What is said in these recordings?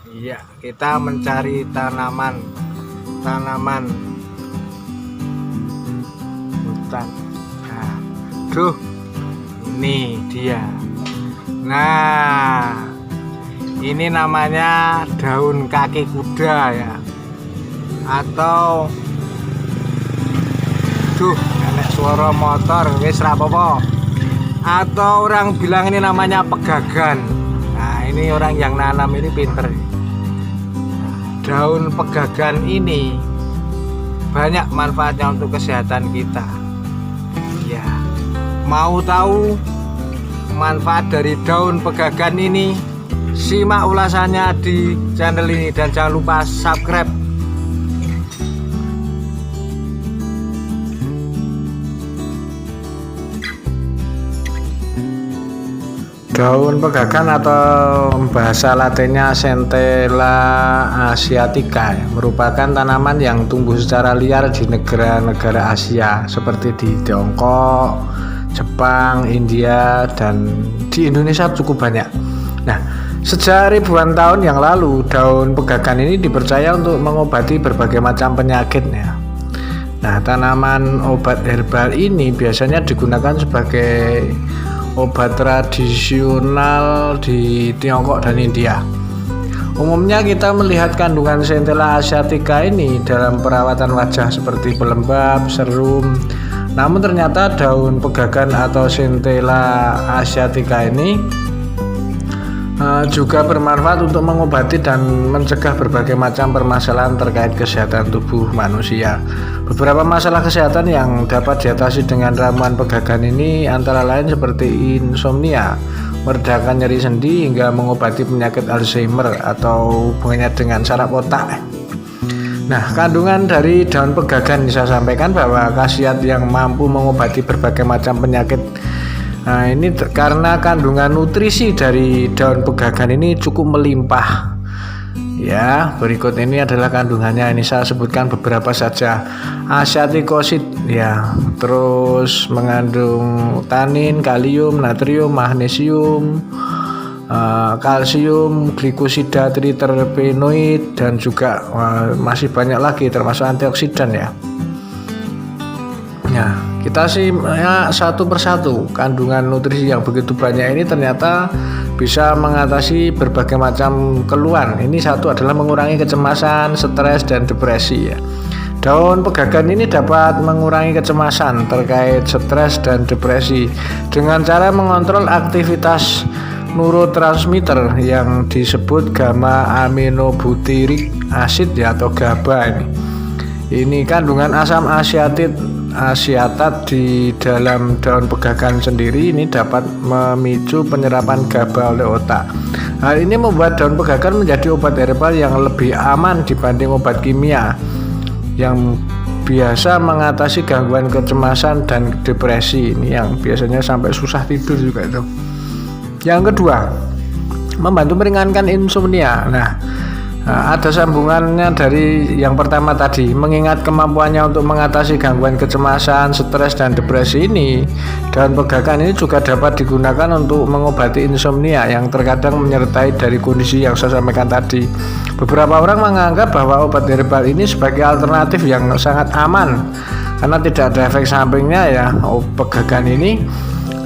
Iya, kita mencari tanaman hutan. Nah, duh, ini dia. Nah, ini namanya daun kaki kuda ya, atau enek suara motor wis ra apa-apa. Atau orang bilang ini namanya pegagan. Nah, ini orang yang nanam ini pinter. Daun pegagan ini banyak manfaatnya untuk kesehatan kita. Ya, mau tahu manfaat dari daun pegagan ini? Simak ulasannya di channel ini dan jangan lupa subscribe. Daun pegagan atau bahasa latinnya Centella asiatica merupakan tanaman yang tumbuh secara liar di negara-negara Asia seperti di Tiongkok, Jepang, India, dan di Indonesia cukup banyak. Nah, sejak ribuan tahun yang lalu, daun pegagan ini dipercaya untuk mengobati berbagai macam penyakitnya. Nah, tanaman obat herbal ini biasanya digunakan sebagai obat tradisional di Tiongkok dan India. Umumnya kita melihat kandungan Centella asiatica ini dalam perawatan wajah seperti pelembab, serum. Namun ternyata daun pegagan atau Centella asiatica ini juga bermanfaat untuk mengobati dan mencegah berbagai macam permasalahan terkait kesehatan tubuh manusia. Beberapa masalah kesehatan yang dapat diatasi dengan ramuan pegagan ini antara lain seperti insomnia, meredakan nyeri sendi, hingga mengobati penyakit Alzheimer atau hubungannya dengan saraf otak. Nah, kandungan dari daun pegagan bisa sampaikan bahwa khasiat yang mampu mengobati berbagai macam penyakit. Nah, ini karena kandungan nutrisi dari daun pegagan ini cukup melimpah. Ya, berikut ini adalah kandungannya. Ini saya sebutkan beberapa saja. Asiaticosid ya, terus mengandung tanin, kalium, natrium, magnesium, kalsium, glikosida, triterpenoid, dan juga masih banyak lagi termasuk antioksidan ya. Nah, kita sih ya, satu persatu kandungan nutrisi yang begitu banyak ini ternyata bisa mengatasi berbagai macam keluhan. Ini satu adalah mengurangi kecemasan, stres, dan depresi ya. Daun pegagan ini dapat mengurangi kecemasan terkait stres dan depresi dengan cara mengontrol aktivitas neurotransmitter yang disebut gamma aminobutyric acid ya, atau GABA ini. Ini kandungan asam asiatat di dalam daun pegagan sendiri ini dapat memicu penyerapan GABA oleh otak. Hal ini membuat daun pegagan menjadi obat herbal yang lebih aman dibanding obat kimia yang biasa mengatasi gangguan kecemasan dan depresi ini, yang biasanya sampai susah tidur juga itu. Yang kedua, membantu meringankan insomnia. Nah, ada sambungannya dari yang pertama tadi. Mengingat kemampuannya untuk mengatasi gangguan kecemasan, stres, dan depresi ini, daun pegagan ini juga dapat digunakan untuk mengobati insomnia yang terkadang menyertai dari kondisi yang saya sampaikan tadi. Beberapa orang menganggap bahwa obat herbal ini sebagai alternatif yang sangat aman karena tidak ada efek sampingnya ya. Pegagan ini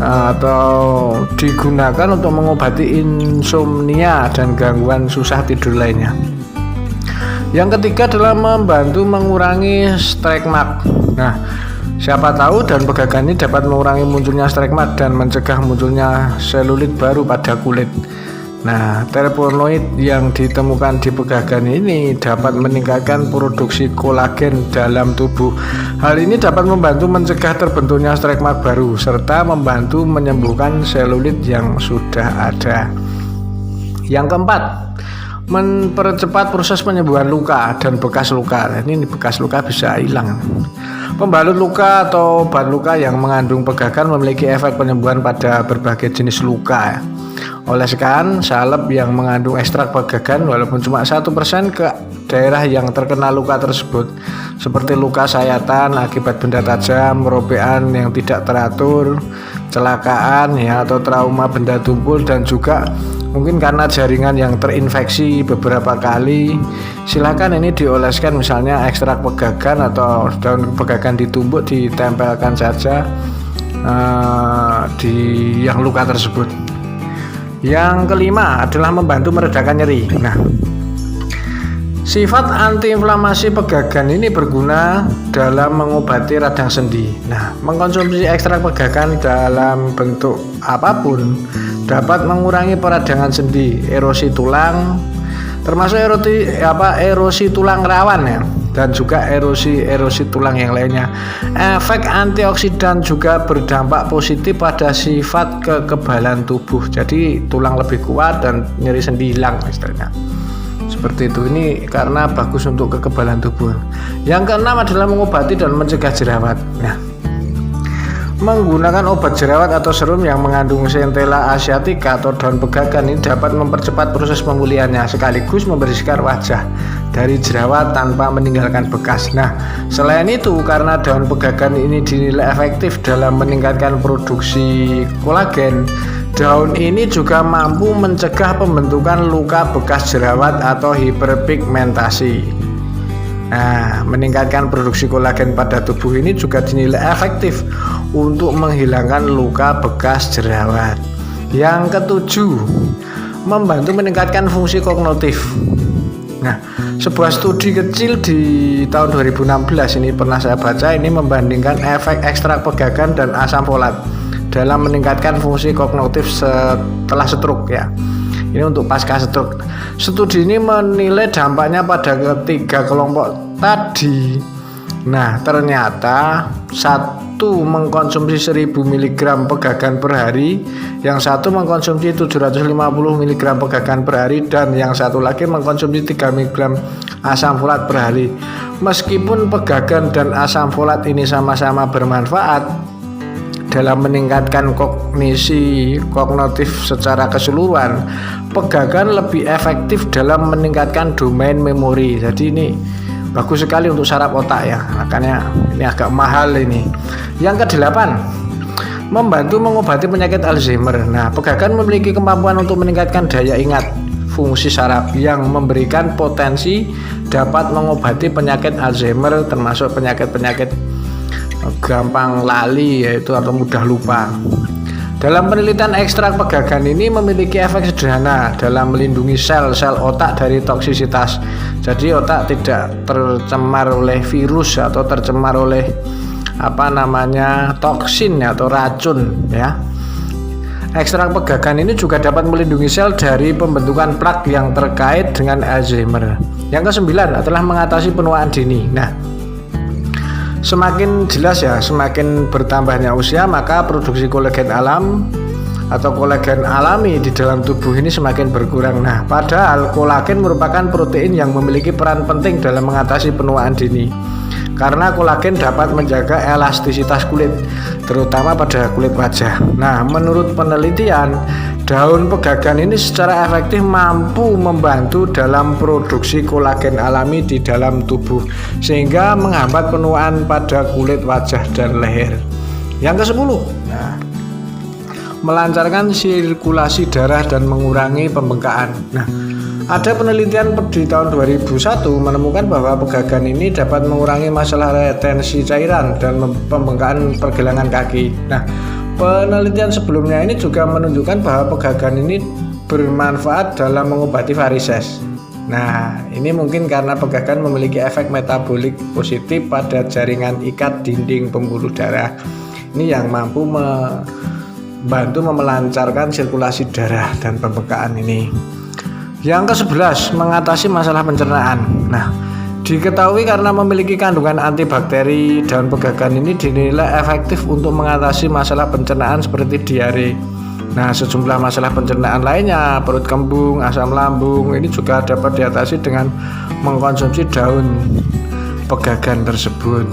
atau digunakan untuk mengobati insomnia dan gangguan susah tidur lainnya. Yang ketiga adalah membantu mengurangi stigmat. Nah, siapa tahu daun pegagan ini dapat mengurangi munculnya stigmat dan mencegah munculnya selulit baru pada kulit. Nah, terpenoid yang ditemukan di pegagan ini dapat meningkatkan produksi kolagen dalam tubuh. Hal ini dapat membantu mencegah terbentuknya stigmat baru serta membantu menyembuhkan selulit yang sudah ada. Yang keempat, mempercepat proses penyembuhan luka dan bekas luka. Ini bekas luka bisa hilang. Pembalut luka atau obat luka yang mengandung pegagan memiliki efek penyembuhan pada berbagai jenis luka. Oleskan salep yang mengandung ekstrak pegagan walaupun cuma 1% ke daerah yang terkena luka tersebut, seperti luka sayatan akibat benda tajam, robekan yang tidak teratur, kecelakaan ya, atau trauma benda tumpul, dan juga mungkin karena jaringan yang terinfeksi beberapa kali, silakan ini dioleskan misalnya ekstrak pegagan atau daun pegagan ditumbuk, ditempelkan saja di yang luka tersebut. Yang kelima adalah membantu meredakan nyeri. Nah, sifat antiinflamasi pegagan ini berguna dalam mengobati radang sendi. Nah, mengkonsumsi ekstrak pegagan dalam bentuk apapun dapat mengurangi peradangan sendi, erosi tulang, termasuk erosi tulang rawan ya, dan juga erosi tulang yang lainnya. Efek antioksidan juga berdampak positif pada sifat kekebalan tubuh. Jadi tulang lebih kuat dan nyeri sendi hilang istilahnya. Seperti itu, ini karena bagus untuk kekebalan tubuh. Yang keenam adalah mengobati dan mencegah jerawat. Nah, menggunakan obat jerawat atau serum yang mengandung Centella asiatica atau daun pegagan ini dapat mempercepat proses pemulihannya sekaligus membersihkan wajah dari jerawat tanpa meninggalkan bekas. Nah, selain itu karena daun pegagan ini dinilai efektif dalam meningkatkan produksi kolagen, daun ini juga mampu mencegah pembentukan luka bekas jerawat atau hiperpigmentasi. Nah, meningkatkan produksi kolagen pada tubuh ini juga dinilai efektif untuk menghilangkan luka bekas jerawat. Yang ketujuh, membantu meningkatkan fungsi kognitif. Nah, sebuah studi kecil di tahun 2016 ini pernah saya baca, ini membandingkan efek ekstrak pegagan dan asam folat dalam meningkatkan fungsi kognitif setelah stroke ya. Ini untuk pasca stroke. Studi ini menilai dampaknya pada ketiga kelompok tadi. Nah, ternyata satu mengkonsumsi 1000 mg pegagan per hari, yang satu mengkonsumsi 750 mg pegagan per hari, dan yang satu lagi mengkonsumsi 3 mg asam folat per hari. Meskipun pegagan dan asam folat ini sama-sama bermanfaat dalam meningkatkan kognisi kognitif secara keseluruhan, pegagan lebih efektif dalam meningkatkan domain memori. Jadi ini bagus sekali untuk saraf otak ya, makanya ini agak mahal ini. Yang kedelapan, membantu mengobati penyakit Alzheimer. Nah, pegagan memiliki kemampuan untuk meningkatkan daya ingat fungsi saraf yang memberikan potensi dapat mengobati penyakit Alzheimer, termasuk penyakit-penyakit gampang lali yaitu atau mudah lupa. Dalam penelitian, ekstrak pegagan ini memiliki efek sederhana dalam melindungi sel-sel otak dari toksisitas. Jadi otak tidak tercemar oleh virus atau tercemar oleh toksin atau racun ya. Ekstrak pegagan ini juga dapat melindungi sel dari pembentukan plak yang terkait dengan Alzheimer. Yang kesembilan adalah mengatasi penuaan dini. Nah, semakin jelas ya, semakin bertambahnya usia maka produksi kolagen alam atau kolagen alami di dalam tubuh ini semakin berkurang. Nah, padahal kolagen merupakan protein yang memiliki peran penting dalam mengatasi penuaan dini. Karena kolagen dapat menjaga elastisitas kulit, terutama pada kulit wajah. Nah, menurut penelitian, daun pegagan ini secara efektif mampu membantu dalam produksi kolagen alami di dalam tubuh, sehingga menghambat penuaan pada kulit wajah dan leher. Yang ke-10, nah, melancarkan sirkulasi darah dan mengurangi pembengkakan. Nah, ada penelitian di tahun 2001 menemukan bahwa pegagan ini dapat mengurangi masalah retensi cairan dan pembengkakan pergelangan kaki. Nah, penelitian sebelumnya ini juga menunjukkan bahwa pegagan ini bermanfaat dalam mengobati varises. Nah, ini mungkin karena pegagan memiliki efek metabolik positif pada jaringan ikat dinding pembuluh darah. Ini yang mampu membantu melancarkan sirkulasi darah dan pembengkakan ini. Yang ke-11, mengatasi masalah pencernaan. Nah, diketahui karena memiliki kandungan antibakteri, daun pegagan ini dinilai efektif untuk mengatasi masalah pencernaan seperti diare. Nah, sejumlah masalah pencernaan lainnya, perut kembung, asam lambung, ini juga dapat diatasi dengan mengkonsumsi daun pegagan tersebut.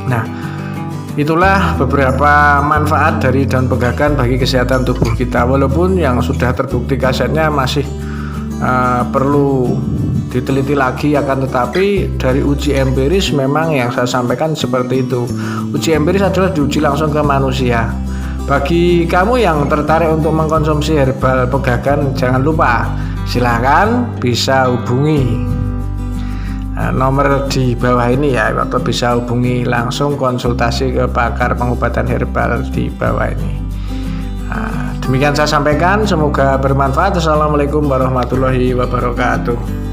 Nah, itulah beberapa manfaat dari daun pegagan bagi kesehatan tubuh kita. Walaupun yang sudah terbukti khasiatnya masih perlu diteliti lagi, akan tetapi dari uji empiris memang yang saya sampaikan seperti itu. Uji empiris adalah diuji langsung ke manusia. Bagi kamu yang tertarik untuk mengkonsumsi herbal pegagan, jangan lupa silahkan bisa hubungi nomor di bawah ini ya, atau bisa hubungi langsung konsultasi ke pakar pengobatan herbal di bawah ini. Demikian saya sampaikan, semoga bermanfaat. Assalamualaikum warahmatullahi wabarakatuh.